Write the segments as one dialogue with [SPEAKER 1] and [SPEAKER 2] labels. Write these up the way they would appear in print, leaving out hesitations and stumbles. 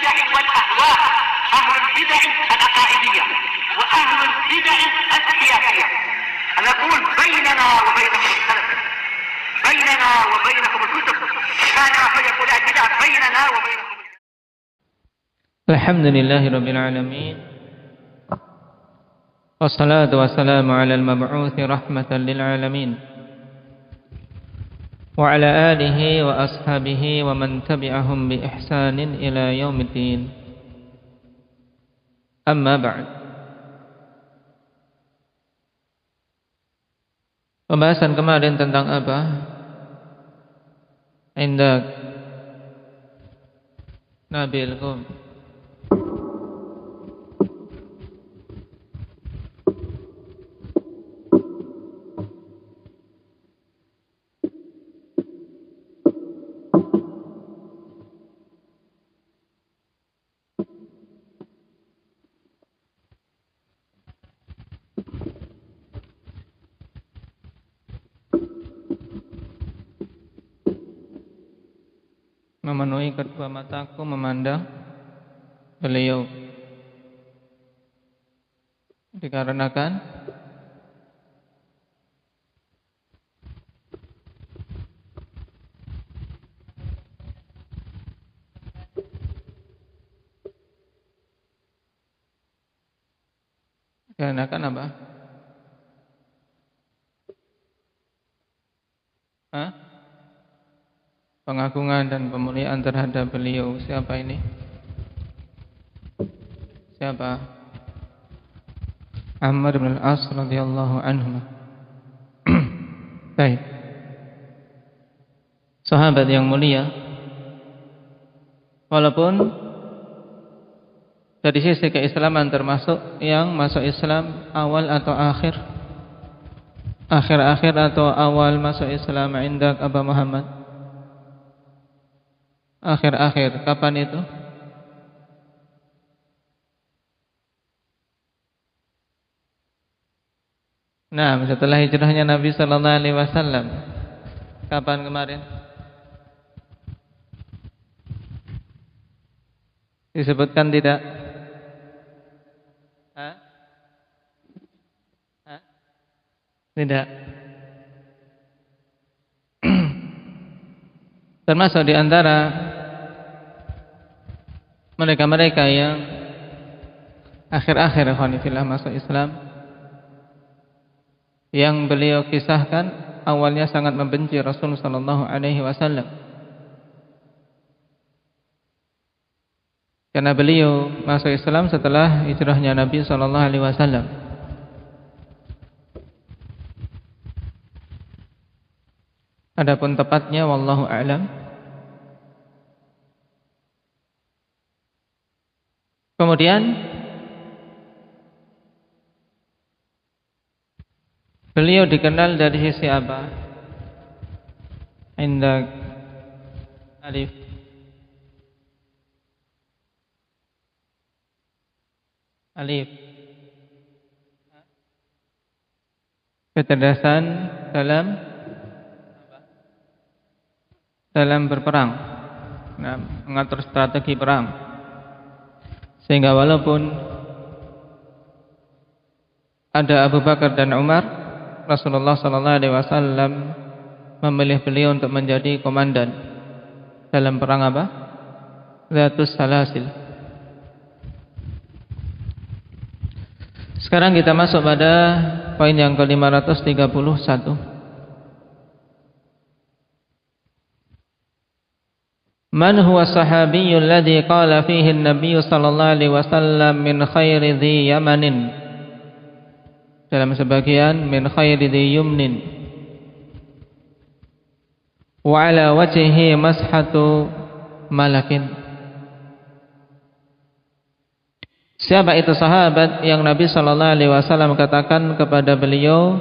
[SPEAKER 1] البدع والأهواء، أهل البدع العقائدية وأهل البدع السياسية. نقول بيننا وبينكم السلف، بيننا وبينكم الكتب، كان فيقول البدع بيننا وبينكم.
[SPEAKER 2] الحمد لله رب العالمين، والصلاة والسلام على المبعوث رحمة للعالمين وعلى آله وأصحابه ومن تبعهم بإحسان إلى يوم الدين. أما بعد. Pembahasan kemarin tentang apa? Indak Nabilkum. Memenuhi kedua mataku memandang beliau, dikarenakan apa? Pengagungan dan pemuliaan terhadap beliau. Siapa ini? Siapa? Amr bin al-As radhiyallahu anhu. Baik. Sahabat yang mulia, walaupun dari sisi keislaman termasuk yang masuk Islam awal atau akhir atau awal masuk Islam indak Aba Muhammad. Akhir, kapan itu? Nah, setelah hijrahnya Nabi sallallahu alaihi wasallam. Kapan kemarin? Disebutkan tidak? Tidak. Termasuk di antara mereka-mereka yang akhir-akhir khonifillah masuk Islam, yang beliau kisahkan awalnya sangat membenci Rasul sallallahu alaihi wasallam, karena beliau masuk Islam setelah hijrahnya Nabi sallallahu alaihi wasallam. Adapun tepatnya wallahu a'lam. Kemudian beliau dikenal dari sisi apa? Indak alif. Kecerdasan dalam berperang, mengatur strategi perang. Sehingga walaupun ada Abu Bakar dan Umar, Rasulullah sallallahu alaihi wasallam memilih beliau untuk menjadi komandan dalam perang apa? Zatus Salasil. Sekarang kita masuk pada poin yang ke-531. Man huwa sahabiyyul ladzi qala fihi an-nabiy sallallahu alaihi wasallam min khairi dhi yamanin. Dalam sebagian min khairi dhi yumnin. Wa ala wajhihi mashatu malakin. Siapa itu sahabat yang Nabi sallallahu alaihi wasallam katakan kepada beliau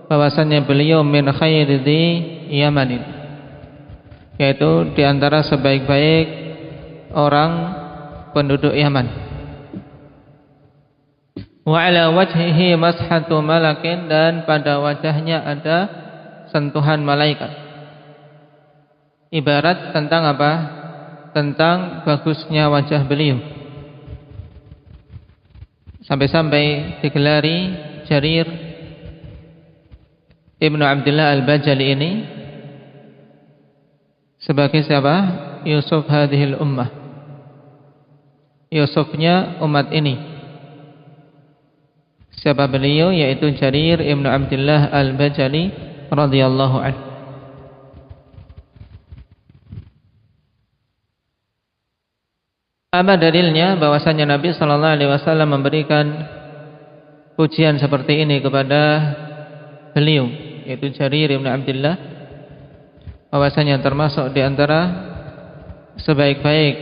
[SPEAKER 2] bahwasanya beliau min khairi dhi yamanin, yaitu di antara sebaik-baik orang penduduk Yaman. Wa ala wajhihi mashatu malakin, dan pada wajahnya ada sentuhan malaikat. Ibarat tentang apa? tentang bagusnya wajah beliau, sampai-sampai digelari Jarir Ibnu Abdullah Al-Bajali ini sebagai siapa? Yusuf hadhil ummah, Yusufnya umat ini. Siapa beliau? Yaitu Jarir Ibnu Abdullah Al-Bajali radhiyallahu anhu. Apa dalilnya bahwasanya Nabi sallallahu alaihi wasallam memberikan pujian seperti ini kepada beliau, yaitu Jarir bin Abdullah, bahwasanya termasuk di antara sebaik-baik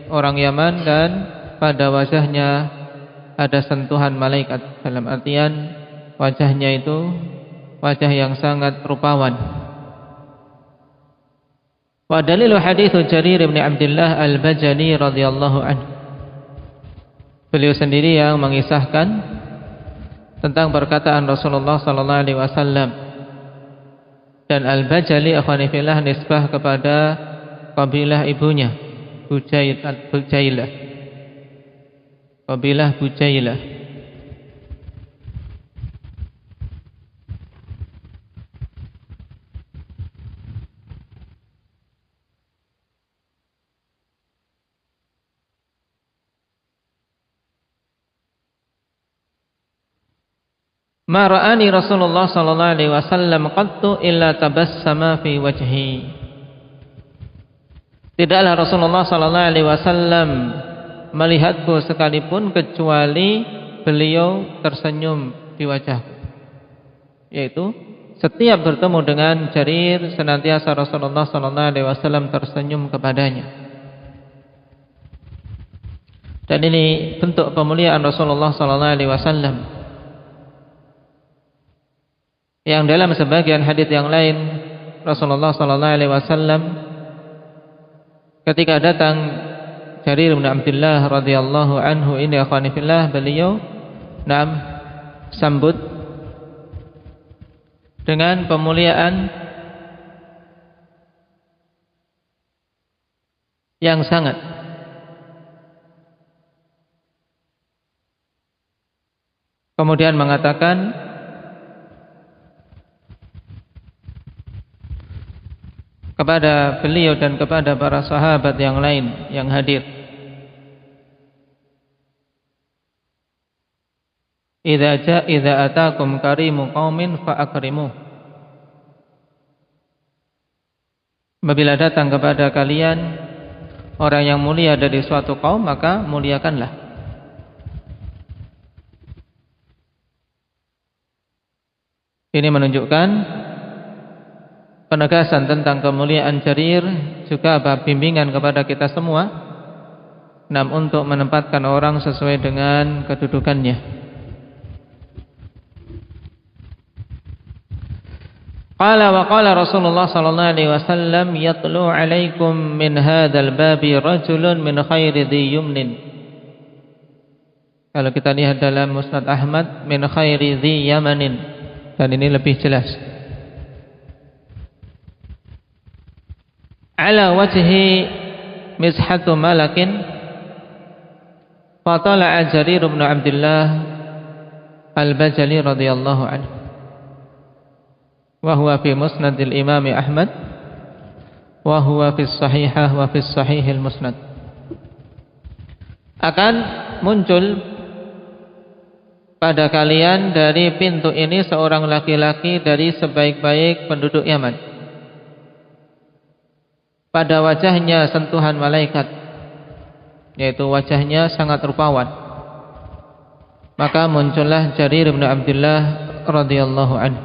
[SPEAKER 2] orang Yaman dan pada wajahnya ada sentuhan malaikat, dalam artian wajahnya itu wajah yang sangat rupawan. Wa dalilu hadithu Jarir bin Abdullah Al-Bajali radhiyallahu anhu, beliau sendiri yang mengisahkan tentang perkataan Rasulullah sallallahu alaihi wasallam. Dan Al-Bajali akhwani fillah nisbah kepada kabilah ibunya, Bujailah. Kabilah Bujailah. Ma ra'ani Rasulullah sallallahu alaihi wasallam qattu illa tabassama fi wajhi. Tidaklah Rasulullah sallallahu alaihi wasallam melihatku sekalipun kecuali beliau tersenyum di wajahku. Yaitu setiap bertemu dengan Jarir senantiasa Rasulullah sallallahu alaihi wasallam tersenyum kepadanya. Dan ini bentuk pemuliaan Rasulullah sallallahu alaihi wasallam, yang dalam sebagian hadis yang lain Rasulullah sallallahu alaihi wasallam ketika datang Jarir bin Abdullah radhiyallahu anhu ini akhwani fillah, beliau sambut dengan pemuliaan yang sangat. Kemudian mengatakan kepada beliau dan kepada para sahabat yang lain yang hadir, idza atakum karimu qaumin fa akrimu. Apabila datang kepada kalian orang yang mulia dari suatu kaum, maka muliakanlah. Ini menunjukkan penegasan tentang kemuliaan Jarir, juga bimbingan kepada kita semua untuk menempatkan orang sesuai dengan kedudukannya. Qala wa qala Rasulullah sallallahu alaihi wasallam yatlu alaikum min hadzal babi rajulun min khairi dhi yumnin. Kalau kita lihat dalam Musnad Ahmad, min khairi dhi yamanin, dan ini lebih jelas. Ala wajhi mishatu malakin fatala'a Jarir bin Abdullah Al-Bajali radhiyallahu anhu wa huwa fi musnadil Imam Ahmad wa huwa fi sahihah wa fi sahihil musnad. Akan muncul pada kalian dari pintu ini seorang laki-laki dari sebaik-baik penduduk Yaman. Pada wajahnya sentuhan malaikat, yaitu wajahnya sangat rupawan. Maka muncullah Jarir bin Abdullah radhiyallahu anhu.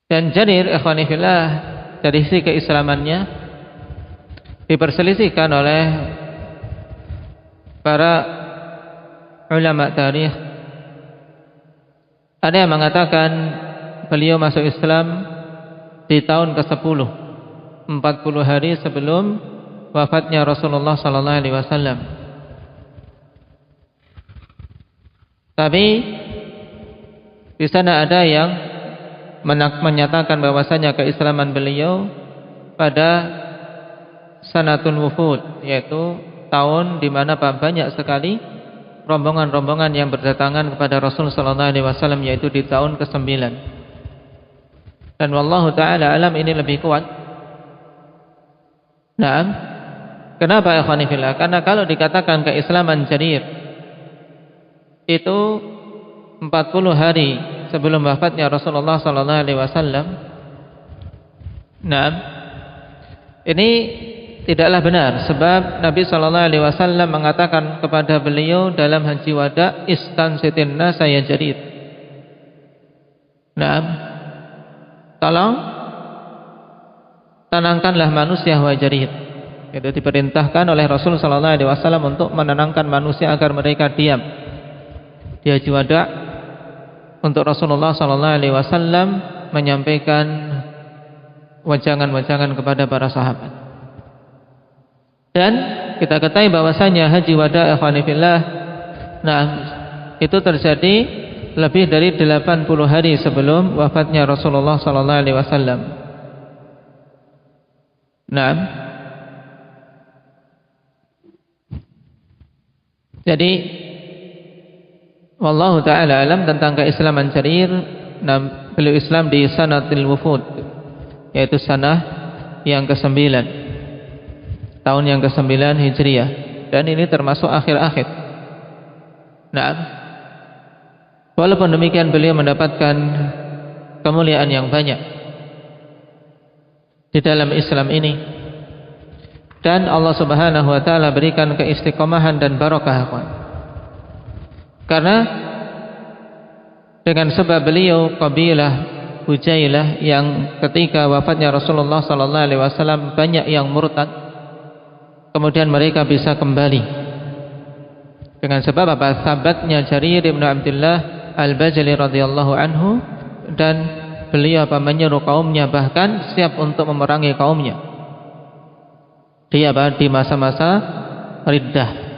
[SPEAKER 2] Dan Jarir ikhwani fillah dari sisi keislamannya diperselisihkan oleh para ulama tarikh. Ada yang mengatakan beliau masuk Islam di tahun ke-10, 40 hari sebelum wafatnya Rasulullah sallallahu alaihi wasallam. Tapi di sana ada yang menyatakan bahwasanya keislaman beliau pada sanatul wufud, yaitu tahun di mana banyak sekali rombongan-rombongan yang berdatangan kepada Rasul sallallahu alaihi wasallam, yaitu di tahun ke-9. Dan wallahu taala alam ini lebih kuat. Naam. Kenapa ya ikhwani fillah? Karena kalau dikatakan keislaman jarir itu 40 hari sebelum wafatnya Rasulullah sallallahu alaihi wasallam. Naam. Ini tidaklah benar, sebab Nabi sallallahu alaihi wasallam mengatakan kepada beliau dalam haji wada, istansitin nasa ya jarir. Naam. Tolong tenangkanlah manusia wa jarir. Itu diperintahkan oleh Rasul sallallahu alaihi wasallam untuk menenangkan manusia agar mereka diam. Di haji wada untuk Rasulullah sallallahu alaihi wasallam menyampaikan wajangan-wajangan kepada para sahabat. Dan kita ketahui bahwasanya haji wada ikhwani fillah, nah itu terjadi lebih dari 80 hari sebelum wafatnya Rasulullah sallallahu alaihi wasallam. Nah, jadi wallahu taala alam tentang keislaman jarir. Nah, beliau Islam di sanatil wufud, yaitu sanah yang ke-9, tahun yang ke-9 Hijriah, dan ini termasuk akhir-akhir. Nah, walaupun demikian beliau mendapatkan kemuliaan yang banyak di dalam Islam ini, dan Allah Subhanahu wa taala berikan keistiqomahan dan barokah. Karena dengan sebab beliau kabilah Hujailah yang ketika wafatnya Rasulullah sallallahu alaihi wasallam banyak yang murtad, kemudian mereka bisa kembali dengan sebab apa? Sahabatnya Jarir bin Abdullah Al-Bajali radhiyallahu anhu, dan beliau menyuruh kaumnya, bahkan siap untuk memerangi kaumnya di masa-masa riddah.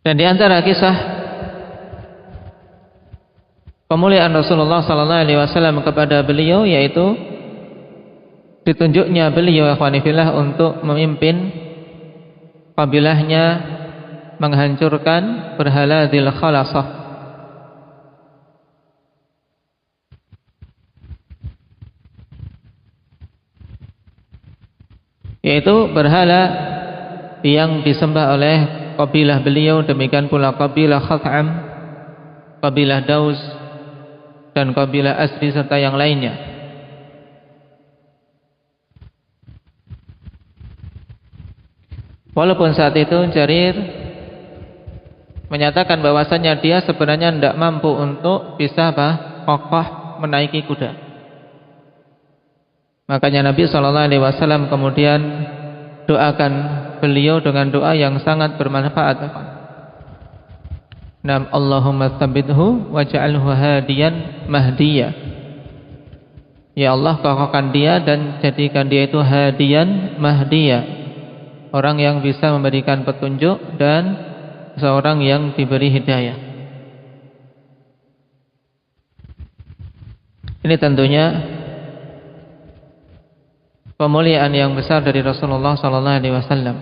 [SPEAKER 2] Dan di antara kisah kemuliaan Rasulullah sallallahu alaihi wasallam kepada beliau, yaitu ditunjuknya beliau ikhwani fillah untuk memimpin kabilahnya menghancurkan berhala Dzil Khalasah. Yaitu berhala yang disembah oleh kabilah beliau, demikian pula kabilah Khath'am, kabilah Daus, dan kabilah Asri serta yang lainnya. Walaupun saat itu Jarir menyatakan bahwasanya dia sebenarnya tidak mampu untuk bisa kokoh menaiki kuda. Makanya Nabi SAW kemudian doakan beliau dengan doa yang sangat bermanfaat. Nam Allahumma tsabbithu waj'alhu hadiyan mahdiya. Ya Allah, kokohkan dia dan jadikan dia itu hadiyan mahdiya, orang yang bisa memberikan petunjuk dan seorang yang diberi hidayah. Ini tentunya kemuliaan yang besar dari Rasulullah sallallahu alaihi wasallam.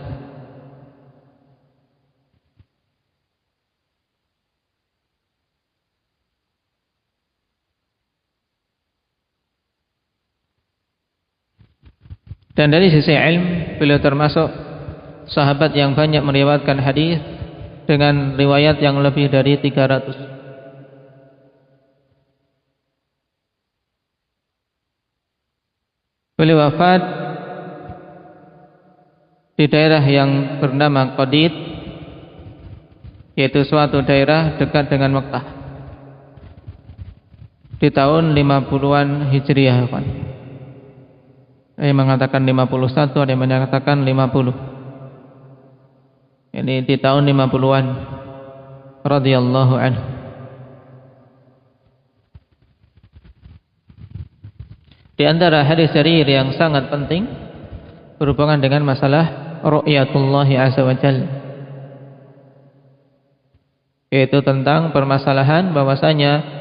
[SPEAKER 2] Dan dari sisi ilmu, beliau termasuk sahabat yang banyak meriwayatkan hadis dengan riwayat yang lebih dari 300. Beliau wafat di daerah yang bernama Qadid, yaitu suatu daerah dekat dengan Mekkah, di tahun 50-an Hijriah. Ada yang mengatakan 51, ada yang mengatakan 50. Ini di tahun 50-an radhiyallahu anhu. Di antara hadis Jarir yang sangat penting berhubungan dengan masalah ru'yatullah azza wa jalla, yaitu tentang permasalahan bahwasanya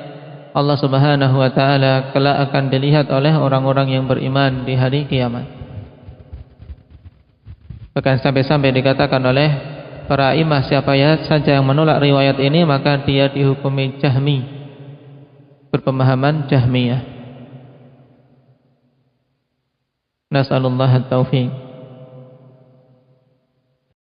[SPEAKER 2] Allah Subhanahu wa taala kelak akan dilihat oleh orang-orang yang beriman di hari kiamat. Bahkan sampai-sampai dikatakan oleh para imam, siapa saja yang menolak riwayat ini maka dia dihukumi Jahmi, berpemahaman Jahmiyah. Nas'alullah at-taufiq.